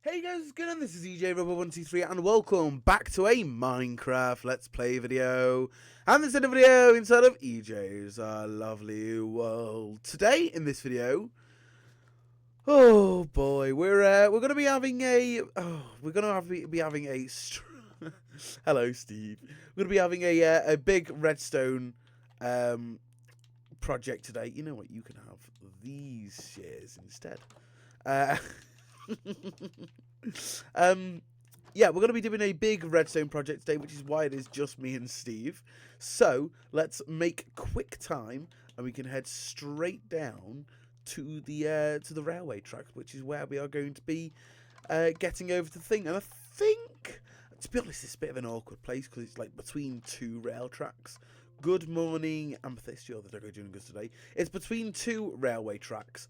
Hey guys, what's going on? This is EJ123 and welcome back to a Minecraft Let's Play video. And this is a video inside of EJ's lovely world. Today in this video, oh boy, we're gonna be having a hello Steve. We're gonna be having a big redstone project today. You know what? You can have these shares instead. Yeah, we're going to be doing a big redstone project today, which is why it is just me and Steve. So let's make quick time, and we can head straight down to the railway tracks, which is where we are going to be getting over the thing. And I think, to be honest, it's a bit of an awkward place because it's like between two rail tracks. Good morning, Amethyst. You're the dog doing good today. It's between two railway tracks.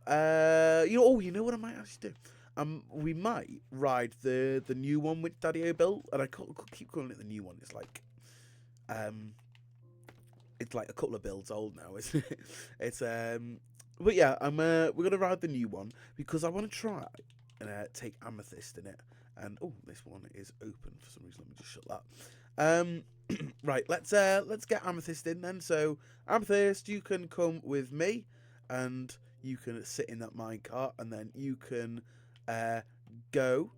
You know what I might actually do? We might ride the new one which Daddy-O built, and I keep calling it the new one. It's like a couple of builds old now, isn't it? It's but yeah, we're gonna ride the new one because I want to try and take Amethyst in it. And oh, this one is open for some reason. Let me just shut that. Right, let's get Amethyst in then. So Amethyst, you can come with me, and you can sit in that minecart, and then you can go,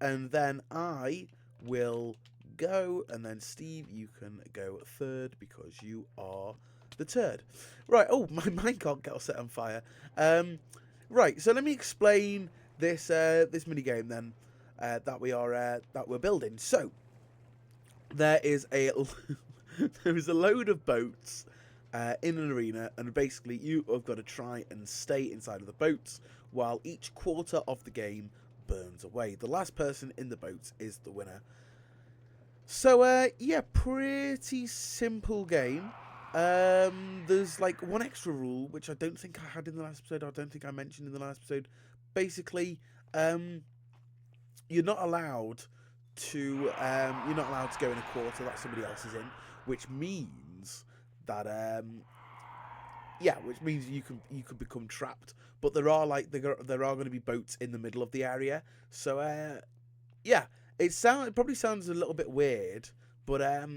and then I will go, and then Steve, you can go third because you are the turd. Right. Oh, my minecart got set on fire. Right. So let me explain this this mini game then that we're building. So there is a there is a load of boats in an arena, and basically you have got to try and stay inside of the boats while each quarter of the game burns away. The last person in the boats is the winner. So yeah, pretty simple game. There's like one extra rule which I don't think I had in the last episode. I don't think I mentioned in the last episode. Basically, you're not allowed to go in a quarter that somebody else is in, which means that which means you could become trapped. But there are going to be boats in the middle of the area. So yeah, it probably sounds a little bit weird, but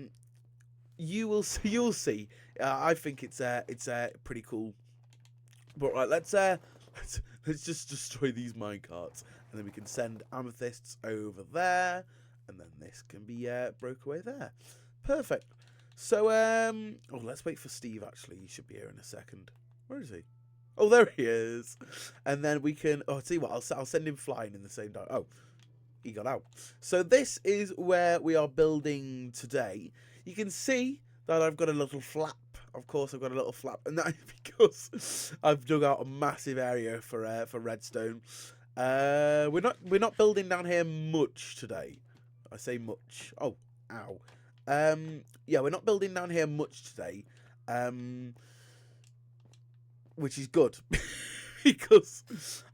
you'll see. I think it's pretty cool. But right, let's just destroy these minecarts, and then we can send amethysts over there, and then this can be broke away there. Perfect. So let's wait for Steve. Actually, he should be here in a second. Where is he? Oh, there he is. And then we can. Oh, I'll tell you what. I'll send him flying in the same time. Oh, he got out. So this is where we are building today. You can see that I've got a little flap. Of course, I've got a little flap, and that is because I've dug out a massive area for redstone. We're not building down here much today. I say much. Oh, ow. Yeah, we're not building down here much today. Which is good. Because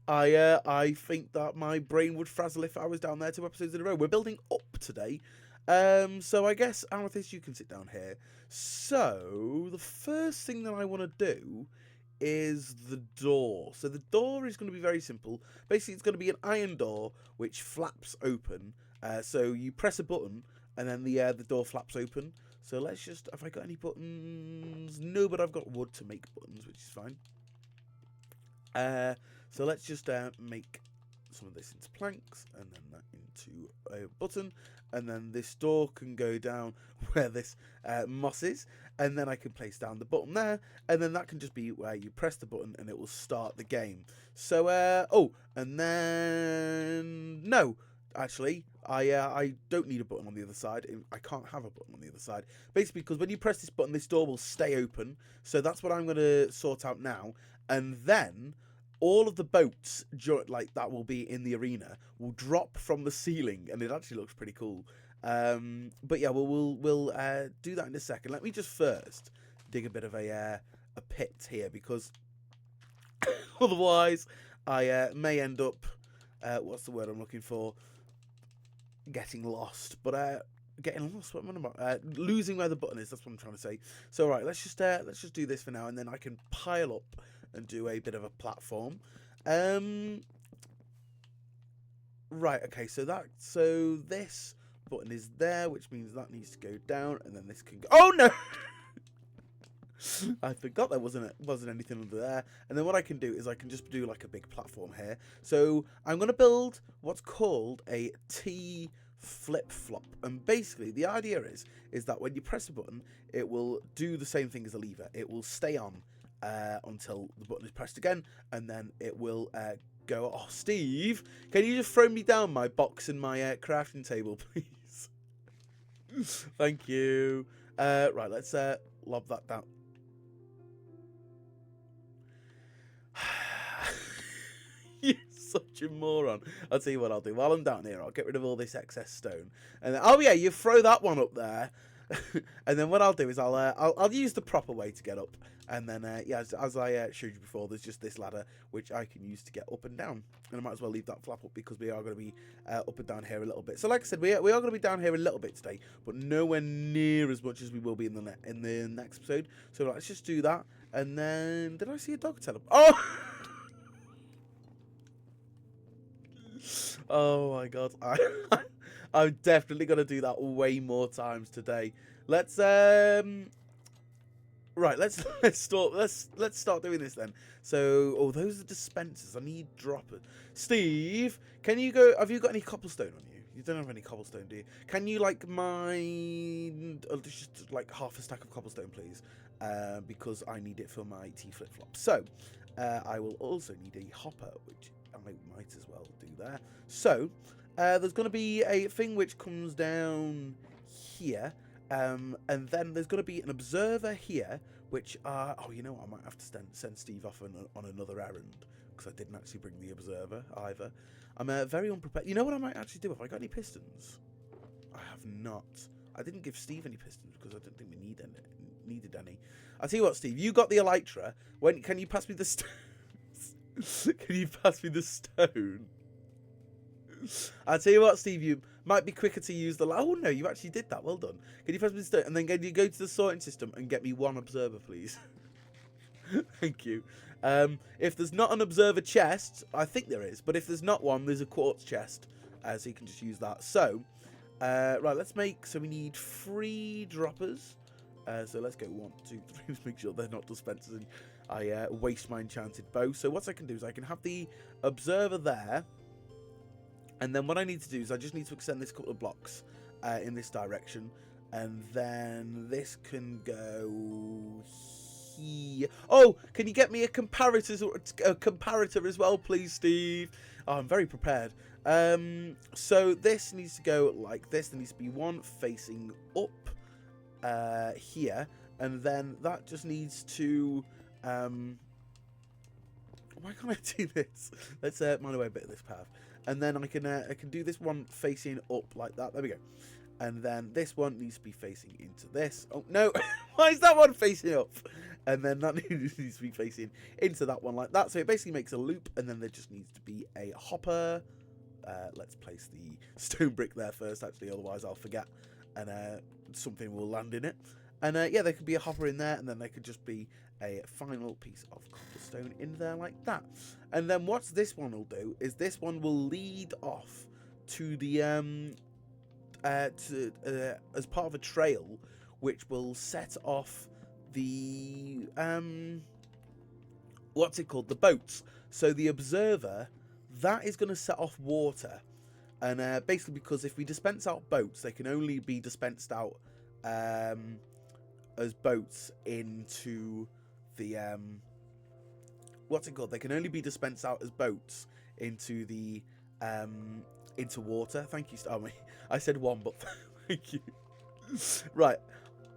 I think that my brain would frazzle if I was down there 2 episodes in a row. We're building up today. So I guess, Amethyst, you can sit down here. So the first thing that I want to do is the door. So the door is going to be very simple. Basically, it's going to be an iron door which flaps open. So you press a button, and then the door flaps open. So let's just... Have I got any buttons? No, but I've got wood to make buttons, which is fine. So let's just make some of this into planks, and then that into a button, and then this door can go down where this moss is, and then I can place down the button there, and then that can just be where you press the button and it will start the game. So and then no, actually I don't need a button on the other side. I can't have a button on the other side, basically because when you press this button, this door will stay open. So that's what I'm going to sort out now, and then all of the boats that will be in the arena will drop from the ceiling, and it actually looks pretty cool. But yeah, we'll do that in a second. Let me just first dig a bit of a pit here, because otherwise I may end up what's the word I'm looking for? Getting lost. But getting lost. What am I about? Losing where the button is. That's what I'm trying to say. So right, let's just do this for now, and then I can pile up and do a bit of a platform. Right, okay, so this button is there, which means that needs to go down, and then this can go. Oh no! I forgot there wasn't anything under there. And then what I can do is I can just do like a big platform here. So I'm going to build what's called a T flip-flop. And basically the idea is that when you press a button, it will do the same thing as a lever. It will stay on until the button is pressed again, and then it will go. Oh, Steve, can you just throw me down my box and my crafting table, please? Thank you. Right, let's lob that down. You're such a moron. I'll tell you what I'll do. While I'm down here, I'll get rid of all this excess stone. And then, oh yeah, you throw that one up there. And then what I'll do is I'll use the proper way to get up. And then yeah, as I showed you before, there's just this ladder which I can use to get up and down. And I might as well leave that flap up because we are going to be up and down here a little bit. So like I said, we are going to be down here a little bit today, but nowhere near as much as we will be in the next episode. So let's just do that. And then did I see a dog tell him? Oh. Oh my god, I'm definitely gonna do that way more times today. Let's right, let's start doing this then. So, oh, those are dispensers. I need droppers. Steve, can you go? Have you got any cobblestone on you? You don't have any cobblestone, do you? Can you like mine just like half a stack of cobblestone, please? Because I need it for my tea flip flop. So, I will also need a hopper, which I might as well do there. So, there's going to be a thing which comes down here, and then there's going to be an observer here, which oh, you know what? I might have to send Steve off on another errand because I didn't actually bring the observer either. I'm very unprepared. You know what I might actually do? Have I got any pistons? I have not. I didn't give Steve any pistons because I didn't think we needed any. I'll tell you what, Steve. You got the elytra. Can you pass me the stone? Can you pass me the stone? I'll tell you what, Steve, you might be quicker to use the... Oh, no, you actually did that. Well done. Can you pass me the stone? And then can you go to the sorting system and get me one observer, please? Thank you. If there's not an observer chest, I think there is. But if there's not one, there's a quartz chest. So you can just use that. So, right, let's make... So we need 3 droppers. So let's go 1, 2, 3. Let's make sure they're not dispensers and I waste my enchanted bow. So what I can do is I can have the observer there. And then what I need to do is I just need to extend this couple of blocks in this direction. And then this can go here. Oh, can you get me a comparator as well, please, Steve? Oh, I'm very prepared. So this needs to go like this. There needs to be one facing up here. And then that just needs to... why can't I do this? Let's mind away a bit of this path. And then I can do this one facing up like that. There we go. And then this one needs to be facing into this. Oh, no. Why is that one facing up? And then that needs to be facing into that one like that. So it basically makes a loop. And then there just needs to be a hopper. Let's place the stone brick there first, actually. Otherwise, I'll forget. And something will land in it. And yeah, there could be a hopper in there. And then there could just be a final piece of cobblestone in there like that. And then what this one will do is this one will lead off to the as part of a trail which will set off the what's it called, the boats. So the observer, that is going to set off water, and basically because if we dispense out boats, they can only be dispensed out as boats into the what's it called? They can only be dispensed out as boats into the into water. Thank you, Starmy. I said one, but thank you. Right,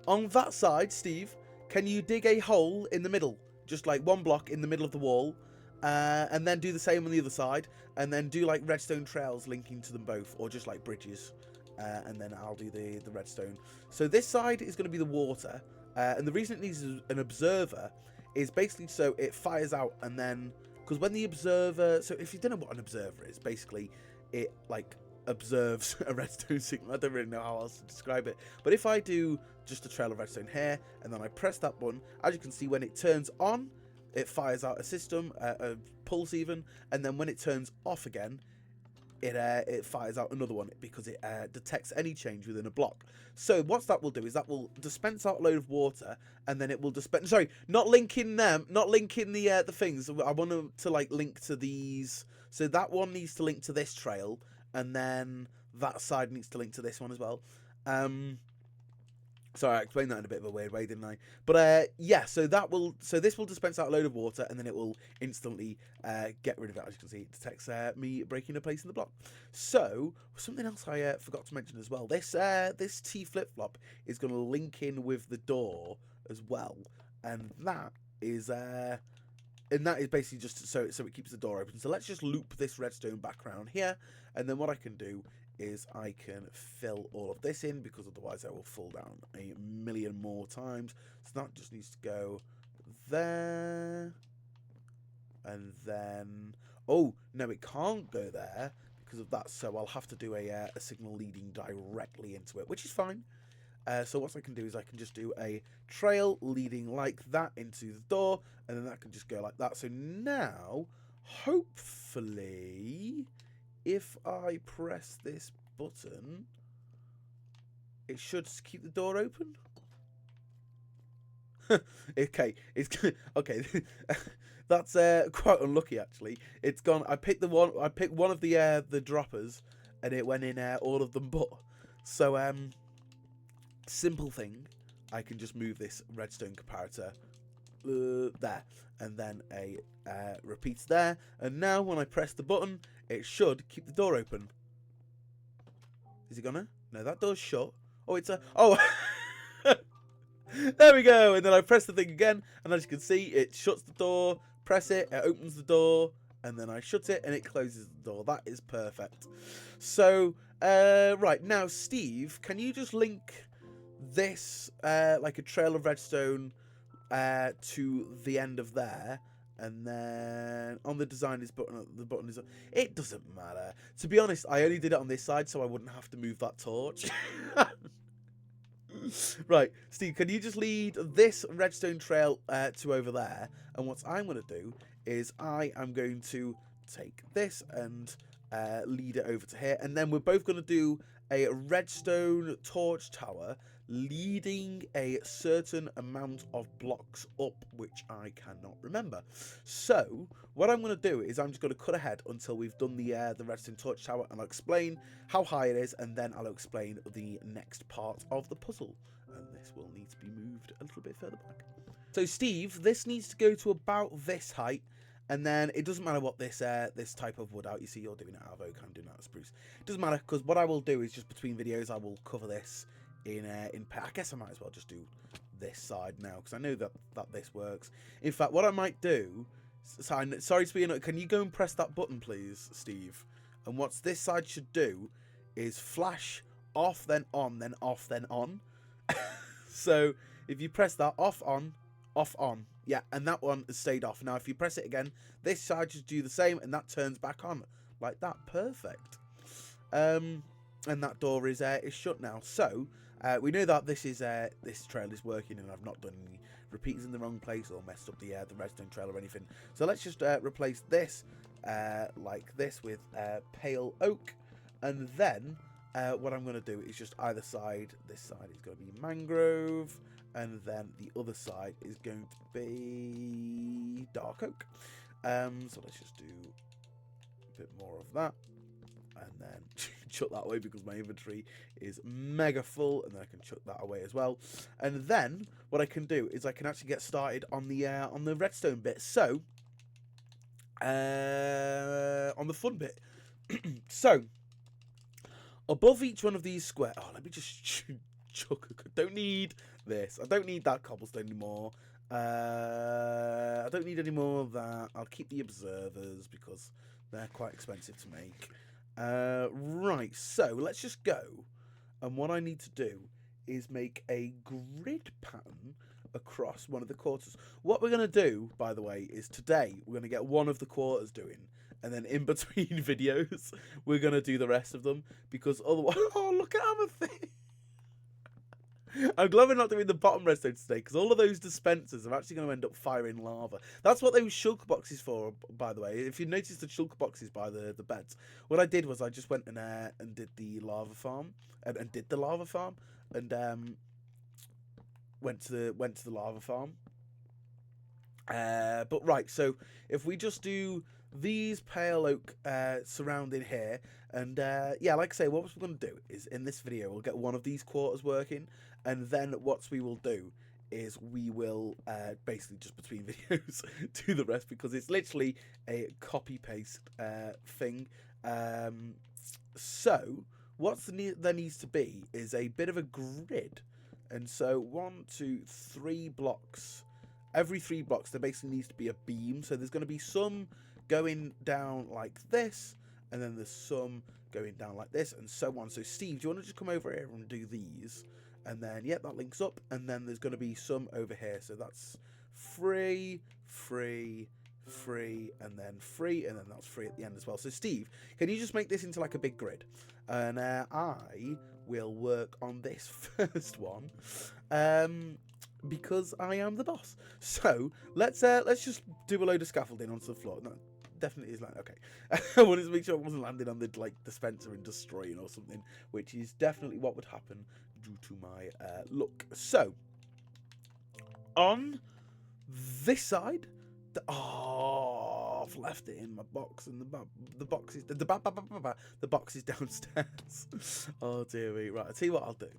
on that side, Steve, can you dig a hole in the middle, just like one block in the middle of the wall, and then do the same on the other side, and then do like redstone trails linking to them both, or just like bridges, and then I'll do the redstone. So this side is going to be the water, and the reason it needs an observer is basically so it fires out, and then because when the observer, so if you don't know what an observer is, basically it like observes a redstone signal. I don't really know how else to describe it, but if I do just a trail of redstone here and then I press that button, as you can see, when it turns on, it fires out a system, a pulse even, and then when it turns off again, it fires out another one because it detects any change within a block. So what that will do is that will dispense out a load of water, and then it will dispense. Sorry, not linking them, not linking the things. I want to like link to these. So that one needs to link to this trail, and then that side needs to link to this one as well. Sorry, I explained that in a bit of a weird way, didn't I? But yeah, so this will dispense out a load of water, and then it will instantly get rid of it. As you can see, it detects me breaking a place in the block. So something else I forgot to mention as well. This T flip flop is going to link in with the door as well, and that is basically just so it keeps the door open. So let's just loop this redstone back around here, and then what I can do is I can fill all of this in, because otherwise I will fall down a million more times. So that just needs to go there, and then, oh no, it can't go there because of that, so I'll have to do a signal leading directly into it, which is fine. So what I can do is I can just do a trail leading like that into the door, and then that can just go like that. So now, hopefully, if I press this button, it should keep the door open. Okay, okay. That's quite unlucky actually. It's gone. I picked one of the droppers, and it went in all of them. But so simple thing, I can just move this redstone comparator there, and then a repeats there, and now when I press the button, it should keep the door open. Is it gonna? No, that door's shut. Oh, it's a... Oh! There we go! And then I press the thing again, and as you can see, it shuts the door. Press it, it opens the door, and then I shut it, and it closes the door. That is perfect. So, right, now, Steve, can you just link this, like a trail of redstone, to the end of there, and then on the designers button, the button is... It doesn't matter. To be honest, I only did it on this side so I wouldn't have to move that torch. Right, Steve, can you just lead this redstone trail to over there? And what I'm going to do is I am going to take this and lead it over to here, and then we're both going to do a redstone torch tower leading a certain amount of blocks up, which I cannot remember. So what I'm going to do is I'm just going to cut ahead until we've done the redstone torch tower, and I'll explain how high it is, and then I'll explain the next part of the puzzle. And this will need to be moved a little bit further back. So Steve, this needs to go to about this height. And then it doesn't matter what this this type of wood out. You see, you're doing it out of oak, I'm doing it out of spruce. It doesn't matter, because what I will do is just between videos, I will cover this in I guess I might as well just do this side now, because I know that this works. In fact, what I might do, sorry to be annoying, can you go and press that button, please, Steve? And what this side should do is flash off, then on, then off, then on. So if you press that, off, on, off, on. Yeah, and that one has stayed off. Now, if you press it again, this side should do the same, and that turns back on. Like that. Perfect. And that door is shut now. So, we know that this trail is working, and I've not done any repeats in the wrong place or messed up the redstone trail or anything. So let's just replace this like this with pale oak, and then what I'm going to do is just either side. This side is going to be mangrove, and then the other side is going to be dark oak. So let's just do a bit more of that, and then chuck that away because my inventory is mega full, and then I can chuck that away as well. And then what I can do is I can actually get started on the redstone bit. So on the fun bit. So above each one of these square, let me just chuck. Don't need this. I don't need that cobblestone anymore. I don't need any more of that. I'll keep the observers because they're quite expensive to make. Right, so let's just go. And what I need to do is make a grid pattern across one of the quarters. What we're going to do, by the way, is today we're going to get one of the quarters doing. And then in between videos, we're going to do the rest of them. Because otherwise... Oh, look at Amethyst! I'm glad we're not doing the bottom redstone today, because all of those dispensers are actually going to end up firing lava. That's what those shulker boxes for, by the way. If you notice the shulker boxes by the beds, what I did was I just went and did the lava farm, and did the lava farm, and went to the lava farm. But right, so if we just do these pale oak surrounding here, and yeah, like I say, what we're going to do is in this video we'll get one of these quarters working, and then what we will do is we will basically just between videos do the rest, because it's literally a copy paste thing. So what there needs to be is a bit of a grid, and so 1, 2, 3 blocks. Every 3 blocks, there basically needs to be a beam. So there's going to be some going down like this, and then there's some going down like this, and so on. So Steve, do you want to just come over here and do these? And then, yeah, that links up. And then there's going to be some over here. So that's 3, 3, 3, and then 3, and then that's 3 at the end as well. So Steve, can you just make this into like a big grid? And I will work on this first one. Because I am the boss. So let's just do a load of scaffolding onto the floor. No, definitely is like okay. I wanted to make sure it wasn't landing on the dispenser and destroying or something, which is definitely what would happen due to my luck. So on this side, I've left it in my box, and the box is downstairs. Oh dear me. Right, I'll tell you what I'll do.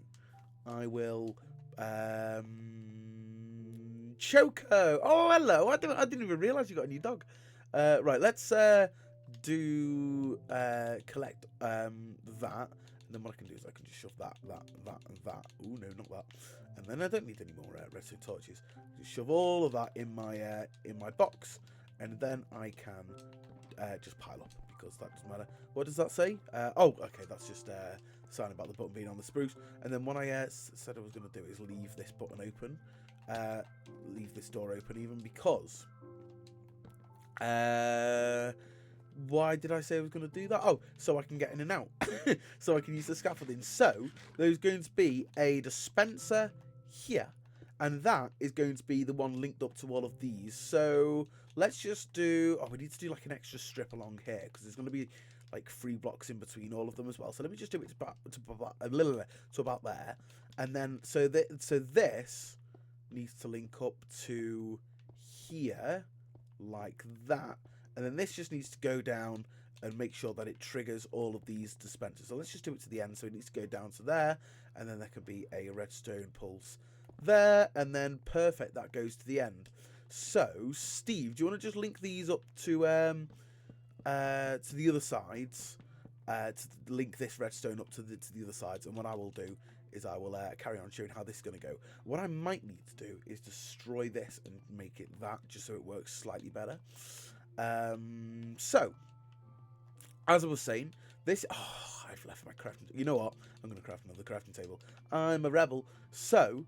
I will Choco. Oh, hello. I didn't even realise you got a new dog. Right, let's do collect that. And then what I can do is I can just shove that, and that. Oh no, not that. And then I don't need any more redstone torches. Just shove all of that in my box, and then I can just pile up, because that doesn't matter. What does that say? Oh, okay, that's just sign about the button being on the spruce. And then what I said I was going to do is leave this button open, leave this door open even, because why did I say I was going to do that? Oh, so I can get in and out. So I can use the scaffolding. So there's going to be a dispenser here, and that is going to be the one linked up to all of these. So let's just do, we need to do like an extra strip along here, because there's going to be like 3 blocks in between all of them as well. So let me just do it to about there. And then, so this needs to link up to here, like that. And then this just needs to go down and make sure that it triggers all of these dispensers. So let's just do it to the end. So it needs to go down to there, and then there could be a redstone pulse there, and then perfect, that goes to the end. So Steve, do you want to just link these up to the other sides, to link this redstone up to the other sides? And what I will do is I will carry on showing how this is going to go. What I might need to do is destroy this and make it that, just so it works slightly better. So as I was saying, this, I've left my crafting. You know what? I'm going to craft another crafting table. I'm a rebel. So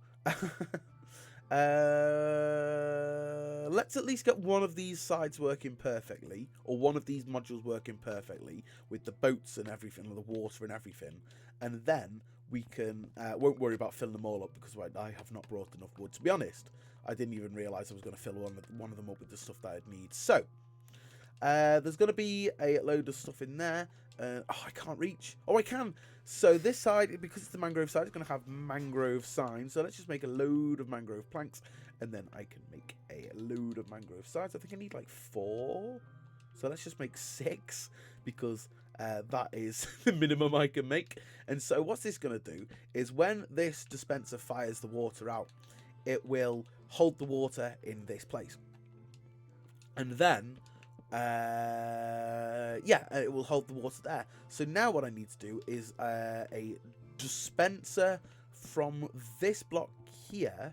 let's at least get one of these sides working perfectly, or one of these modules working perfectly, with the boats and everything, the water and everything, and then we can won't worry about filling them all up, because I have not brought enough wood. To be honest, I didn't even realise I was going to fill one of them up with the stuff that I'd need. So there's going to be a load of stuff in there. I can't reach. Oh, I can. So this side, because it's the mangrove side, it's going to have mangrove signs. So let's just make a load of mangrove planks, and then I can make a load of mangrove sides. I think I need like 4. So let's just make 6, because that is the minimum I can make. And so what's this going to do is when this dispenser fires the water out, it will hold the water in this place. And then it will hold the water there. So now what I need to do is a dispenser from this block here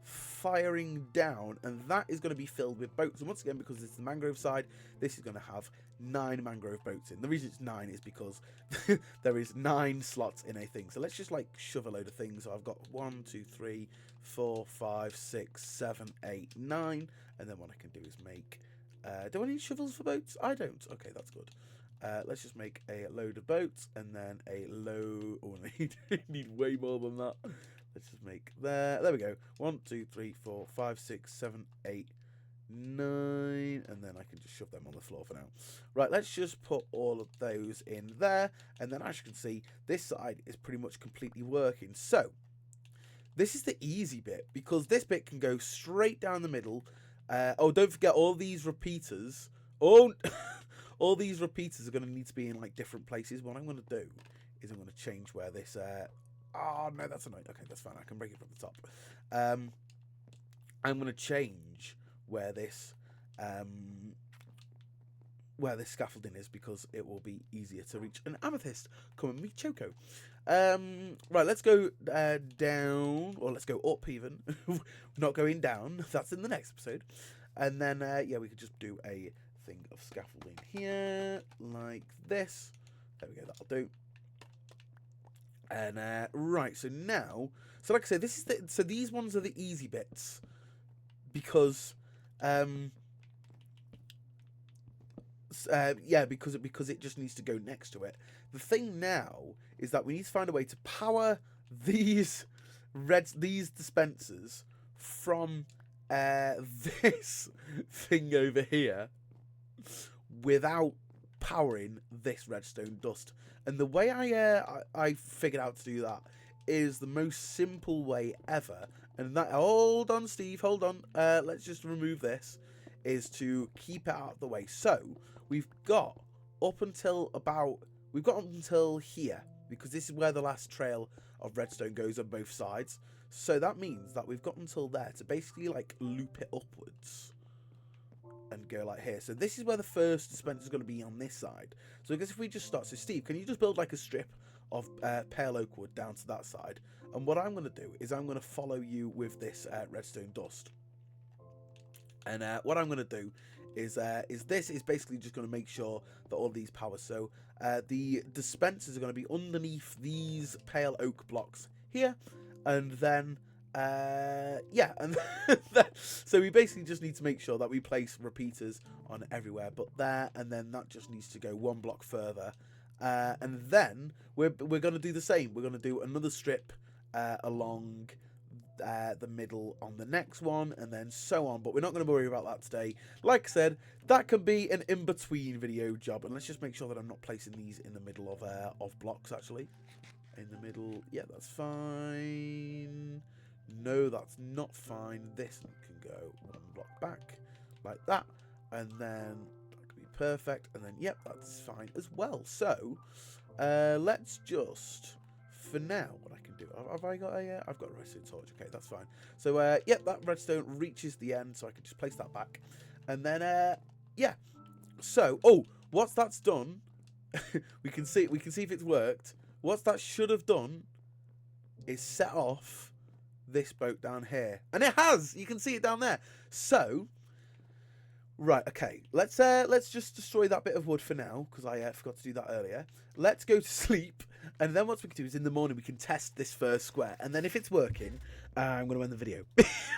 firing down, and that is going to be filled with boats. And once again, because it's the mangrove side, this is going to have 9 mangrove boats in. The reason it's 9 is because there is 9 slots in a thing. So let's just like shove a load of things. So I've got 1, 2, 3, 4, 5, 6, 7, 8, 9, and then what I can do is make do I need shovels for boats? I don't. Okay, that's good. Let's just make a load of boats, and then a load. Oh, I need way more than that. Let's just make there we go. 1, 2, 3, 4, 5, 6, 7, 8, 9, and then I can just shove them on the floor for now. Right, let's just put all of those in there, and then as you can see, this side is pretty much completely working. So this is the easy bit, because this bit can go straight down the middle. Oh, don't forget all these repeaters. Oh, all these repeaters are going to need to be in like different places. What I'm going to do is I'm going to change where this. Oh no, that's annoying. Okay, that's fine. I can break it from the top. I'm going to change where this scaffolding is, because it will be easier to reach an amethyst. Come and meet Choco. Right, let's go down, or let's go up even. Not going down. That's in the next episode. And then, yeah, we could just do a thing of scaffolding here, like this. There we go, that'll do. And, right, so now, so like I said, this is so these ones are the easy bits, because, yeah, because it just needs to go next to it. The thing now is that we need to find a way to power these dispensers from this thing over here without powering this redstone dust. And the way I figured out to do that is the most simple way ever. And that, hold on, Steve, hold on. Let's just remove this. Is to keep it out of the way. So we've got up until here, because this is where the last trail of redstone goes on both sides. So that means that we've got until there to basically like loop it upwards and go like here. So this is where the first dispenser is going to be on this side. So I guess if we just start, so Steve, can you just build like a strip of pale oak wood down to that side? And what I'm going to do is I'm going to follow you with this redstone dust. And what I'm going to do is this is basically just going to make sure that all these power. So the dispensers are going to be underneath these pale oak blocks here, and then yeah, and so we basically just need to make sure that we place repeaters on everywhere but there, and then that just needs to go one block further, and then we're going to do the same. We're going to do another strip along the middle on the next one, and then so on, but we're not going to worry about that today. Like I said, that can be an in-between video job, and let's just make sure that I'm not placing these in the middle of blocks. Actually, in the middle, yeah, that's fine. No, that's not fine. This can go one block back like that, and then that could be perfect, and then yep, that's fine as well. So let's just, for now, what I can do, have I got a, I've got a redstone torch, okay, that's fine. So, yep, that redstone reaches the end, so I can just place that back. And then, yeah, so, oh, once that's done, we can see if it's worked. What that should have done is set off this boat down here. And it has! You can see it down there. So, right, okay, let's just destroy that bit of wood for now, because I forgot to do that earlier. Let's go to sleep, and then what we can do is in the morning we can test this first square, and then if it's working, I'm going to end the video.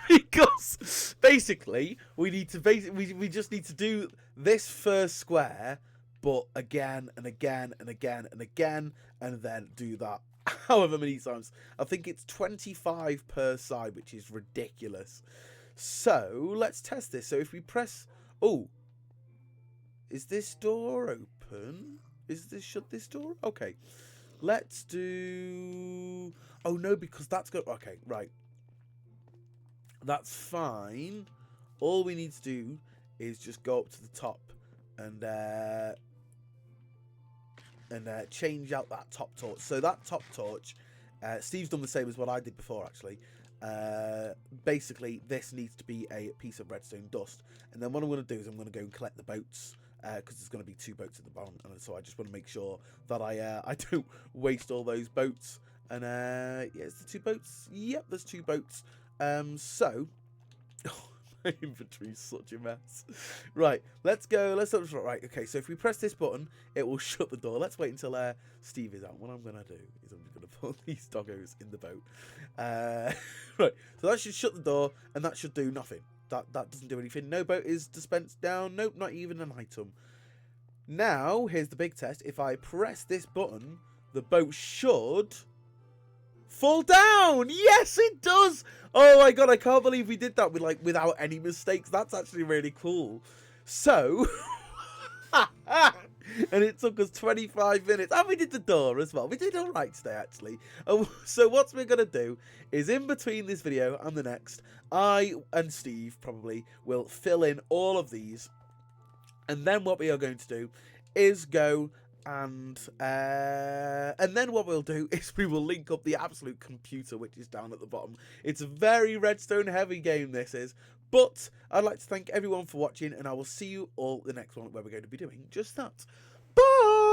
Because basically we just need to do this first square, but again and again and again and again, and then do that however many times. I think it's 25 per side, which is ridiculous. So let's test this. So if we press, oh, is this door open? Shut this door? Okay, let's do, oh no, because that's good. Okay, right, that's fine. All we need to do is just go up to the top and change out that top torch. So that top torch, Steve's done the same as what I did before, actually. Basically, this needs to be a piece of redstone dust. And then what I'm going to do is I'm going to go and collect the boats, because there's going to be 2 boats at the bottom. And so I just want to make sure that I don't waste all those boats. And yeah, it's the 2 boats. Yep, there's 2 boats. So... my inventory is such a mess. Right, let's go. Right, okay, so if we press this button, it will shut the door. Let's wait until Steve is out. What I'm going to do is I'm just going to put these doggos in the boat. Right, so that should shut the door, and that should do nothing. That doesn't do anything. No boat is dispensed down. Nope, not even an item. Now, here's the big test. If I press this button, the boat should fall down. Yes, it does. Oh my god, I can't believe we did that with without any mistakes. That's actually really cool. So, and it took us 25 minutes. And we did the door as well. We did all right today, actually. So what we're going to do is in between this video and the next, I and Steve probably will fill in all of these. And then what we are going to do is go and then what we'll do is we will link up the absolute computer, which is down at the bottom. It's a very redstone heavy game, this is. But I'd like to thank everyone for watching, and I will see you all the next one where we're going to be doing just that. Bye!